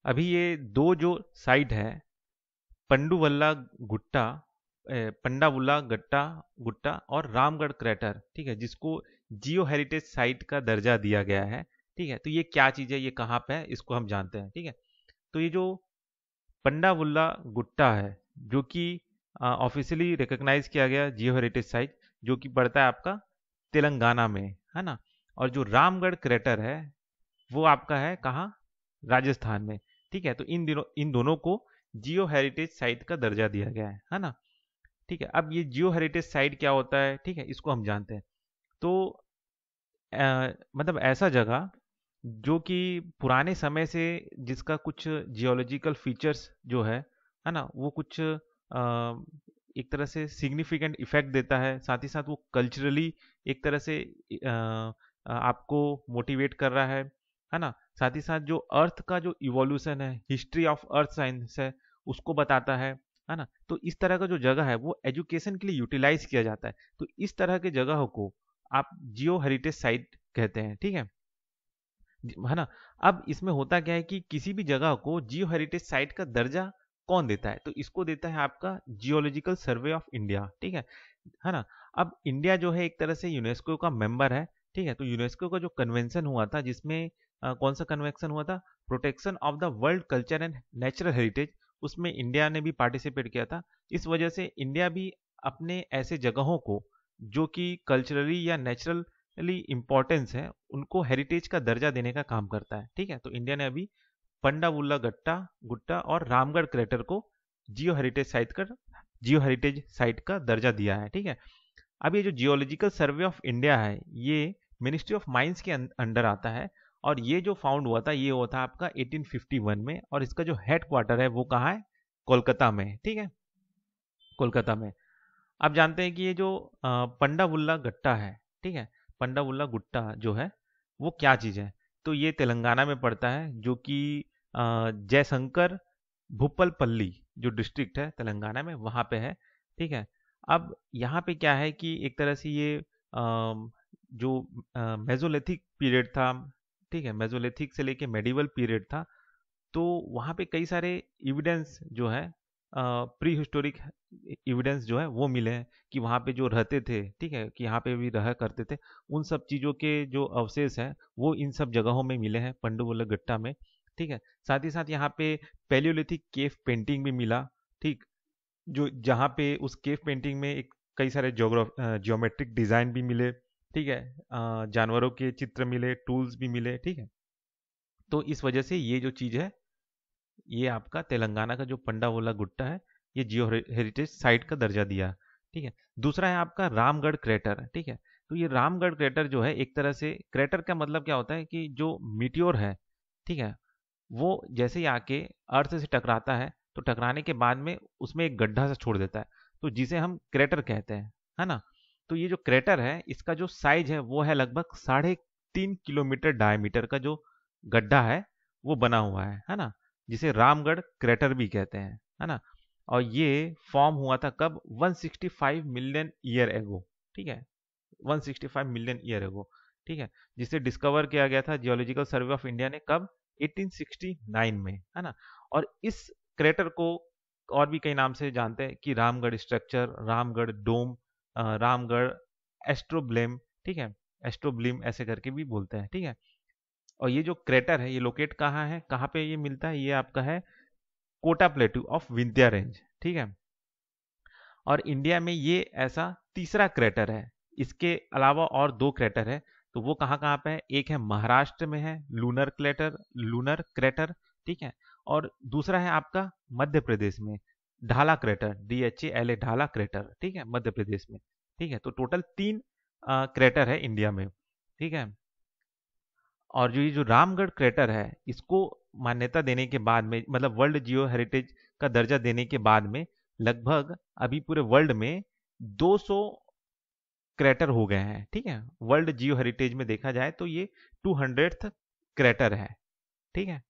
अभी ये दो जो साइट है, पंडुवल्ला गुट्टा, पंडावुल्ला गट्टा गुट्टा और रामगढ़ क्रैटर, ठीक है, जिसको जियो हेरिटेज साइट का दर्जा दिया गया है। ठीक है, तो ये क्या चीज़ है, ये कहाँ पे है, इसको हम जानते हैं। ठीक है, तो ये जो पंडावुल्ला गुट्टा है, जो कि ऑफिशियली रिकॉग्नाइज किया गया जियो हेरिटेज साइट, जो कि पड़ता है आपका तेलंगाना में, है ना। और जो रामगढ़ क्रैटर है वो आपका है कहाँ, राजस्थान में। ठीक है, तो इन दोनों को जियो हेरिटेज साइट का दर्जा दिया गया है ना। ठीक है, अब ये जियो हेरिटेज साइट क्या होता है, ठीक है, इसको हम जानते हैं। तो मतलब ऐसा जगह जो कि पुराने समय से, जिसका कुछ जियोलॉजिकल फीचर्स जो है ना, वो कुछ एक तरह से सिग्निफिकेंट इफेक्ट देता है, साथ ही साथ वो कल्चरली एक तरह से आपको मोटिवेट कर रहा है ना। साथ ही साथ जो अर्थ का जो इवोल्यूशन है, हिस्ट्री ऑफ अर्थ साइंस है, उसको बताता है ना। तो इस तरह का जो जगह है वो एजुकेशन के लिए यूटिलाइज किया जाता है। तो इस तरह के जगह को आप जियो हेरिटेज साइट कहते हैं। ठीक है ना। अब इसमें होता क्या है कि किसी भी जगह को जियो हेरिटेज साइट का दर्जा कौन देता है, तो इसको देता है आपका जियोलॉजिकल सर्वे ऑफ इंडिया। ठीक है ना। अब इंडिया जो है एक तरह से यूनेस्को का मेंबर है। ठीक है, तो यूनेस्को का जो कन्वेंशन हुआ था, जिसमें कौन सा कन्वेंशन हुआ था, protection of the world culture and natural heritage, उसमें इंडिया ने भी पार्टिसिपेट किया था। इस वजह से इंडिया भी अपने ऐसे जगहों को जो कि कल्चरली या नेचुरली इंपॉर्टेंस है, उनको हेरिटेज का दर्जा देने का काम करता है। ठीक है, तो इंडिया ने अभी पंडावुल्ला गट्टा गुट्टा और रामगढ़ क्रैटर को जियो हेरिटेज साइट का दर्जा दिया है। ठीक है, अब ये जो जियोलॉजिकल सर्वे ऑफ इंडिया है, ये मिनिस्ट्री ऑफ माइंस के अंडर आता है। और ये जो फाउंड हुआ था, ये हुआ था आपका 1851 में, और इसका जो हेड क्वार्टर है वो कहाँ है, कोलकाता में। ठीक है, कोलकाता में। आप जानते हैं कि ये जो पंडावुल्ला गट्टा है, ठीक है, पंडावुल्ला गुट्टा जो है वो क्या चीज़ है, तो ये तेलंगाना में पड़ता है, जो कि जयशंकर भूपलपल्ली जो डिस्ट्रिक्ट है तेलंगाना में, वहाँ पे है। ठीक है, अब यहाँ पे क्या है कि एक तरह से ये जो मेजोलिथिक पीरियड था, ठीक है, मेजोलिथिक से लेके मेडिवल पीरियड था, तो वहाँ पे कई सारे एविडेंस जो है, प्री हिस्टोरिक एविडेंस जो है वो मिले हैं कि वहाँ पे जो रहते थे, ठीक है, कि यहाँ पे भी रहा करते थे, उन सब चीज़ों के जो अवशेष हैं वो इन सब जगहों में मिले हैं, पंडुवल्ला गट्टा में। ठीक है, साथ ही साथ यहाँ पे पैलियोलिथिक केव पेंटिंग भी मिला। ठीक, जो जहाँ पे उस केव पेंटिंग में एक कई सारे जियोमेट्रिक डिजाइन भी मिले। ठीक है, जानवरों के चित्र मिले, टूल्स भी मिले। ठीक है, तो इस वजह से ये जो चीज़ है, ये आपका तेलंगाना का जो पंडावोला गुट्टा है, ये जियो हेरिटेज साइट का दर्जा दिया। ठीक है, दूसरा है आपका रामगढ़ क्रेटर। ठीक है, तो ये रामगढ़ क्रेटर जो है, एक तरह से क्रेटर का मतलब क्या होता है कि जो मीटियोर है, ठीक है, वो जैसे ही आके अर्थ से टकराता है, तो टकराने के बाद में उसमें एक गड्ढा सा छोड़ देता है, तो जिसे हम क्रेटर कहते हैं, है ना। तो ये जो क्रेटर है, इसका जो साइज है वो है लगभग 3.5 किलोमीटर डायमीटर का जो गड्ढा है वो बना हुआ है ना, जिसे रामगढ़ क्रेटर भी कहते हैं, है ना। और ये फॉर्म हुआ था कब, 165 मिलियन ईयर एगो। ठीक है, 165 मिलियन ईयर एगो। ठीक है, जिसे डिस्कवर किया गया था जियोलॉजिकल सर्वे ऑफ इंडिया ने, कब, 1869 में, है ना। और इस क्रेटर को और भी कई नाम से जानते हैं कि रामगढ़ स्ट्रक्चर, रामगढ़ डोम, रामगढ़ एस्ट्रोब्लेम, ठीक है, एस्ट्रोब्लिम ऐसे करके भी बोलते हैं। ठीक है, और ये जो क्रेटर है ये लोकेट कहाँ है, कहाँ पे ये मिलता है, ये आपका है Kota plateau of Vindhya range. ठीक है, और इंडिया में ये ऐसा तीसरा क्रेटर है। इसके अलावा और दो क्रेटर है, तो वो कहाँ कहाँ पे है, एक है महाराष्ट्र में है, लूनर क्रेटर। ठीक है, और दूसरा है आपका मध्य प्रदेश में, ढाला क्रेटर, DHALA ढाला क्रेटर। ठीक है, मध्य प्रदेश में। ठीक है, तो टोटल 3 क्रेटर है इंडिया में। ठीक है, और जो ये जो रामगढ़ क्रेटर है, इसको मान्यता देने के बाद में, मतलब वर्ल्ड जियो हेरिटेज का दर्जा देने के बाद में, लगभग अभी पूरे वर्ल्ड में 200 क्रेटर हो गए हैं। ठीक है, वर्ल्ड जियो हेरिटेज में देखा जाए तो ये 200th क्रेटर है। ठीक है,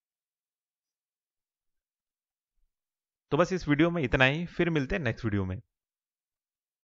तो बस इस वीडियो में इतना ही, फिर मिलते हैं नेक्स्ट वीडियो में।